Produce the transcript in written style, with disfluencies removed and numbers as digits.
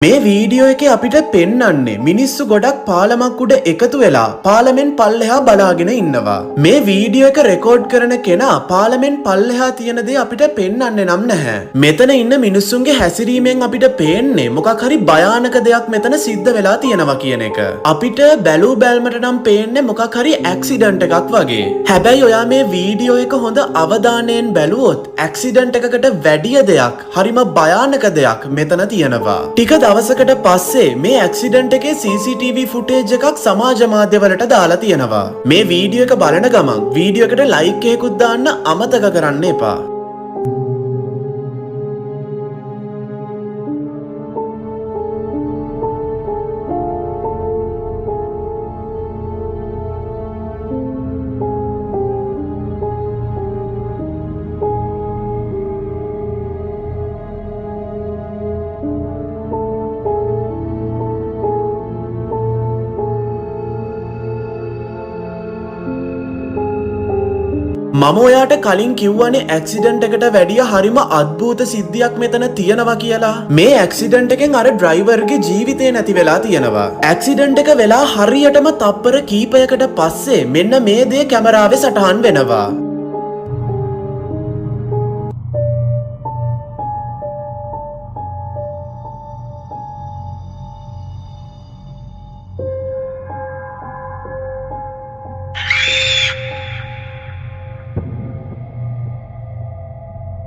මේ වීඩියෝ එකේ අපිට පෙන්වන්නේ මිනිස්සු ගොඩක් පාලමක් උඩ එකතු වෙලා පාලමෙන් පල්ලෙහා බලාගෙන ඉන්නවා. මේ වීඩියෝ එක රෙකෝඩ් කරන කෙනා පාලමෙන් පල්ලෙහා තියෙන දේ අපිට පෙන්වන්නේ නම් නැහැ. මෙතන ඉන්න මිනිස්සුන්ගේ හැසිරීමෙන් අපිට පේන්නේ මොකක් හරි භයානක දෙයක් මෙතන සිද්ධ වෙලා තියෙනවා කියන එක. අපිට බැලූ බැල්මට නම් පේන්නේ මොකක් හරි ඇක්සිඩන්ට් එකක් වගේ. හැබැයි ඔයා මේ වීඩියෝ එක හොඳ අවධානයෙන් බැලුවොත් ඇක්සිඩන්ට් එකකට වැඩිය දෙයක්, හරිම භයානක දෙයක් මෙතන තියෙනවා. ටික දවසකට පස්සේ මේ ඇක්සිඩන්ට් එකේ CCTV ෆුටේජ් එකක් සමාජ මාධ්‍යවලට දාලා තියෙනවා. මේ වීඩියෝ එක බලන ගමන් වීඩියෝ එකට ලයික් එකකුත් දාන්න අමතක කරන්න එපා. මම ඔයාට කලින් කිව්වනේ ඇක්සිඩන්ට් එකට වැඩිය හරිම අద్භූත සිද්ධියක් මෙතන තියෙනවා කියලා. මේ ඇක්සිඩන්ට් එකෙන් අර ඩ්‍රයිවර්ගේ ජීවිතේ නැති වෙලා තියෙනවා. ඇක්සිඩන්ට් එක වෙලා හරියටම තප්පර කීපයකට පස්සේ මෙන්න මේ දේ කැමරාවේ සටහන් වෙනවා.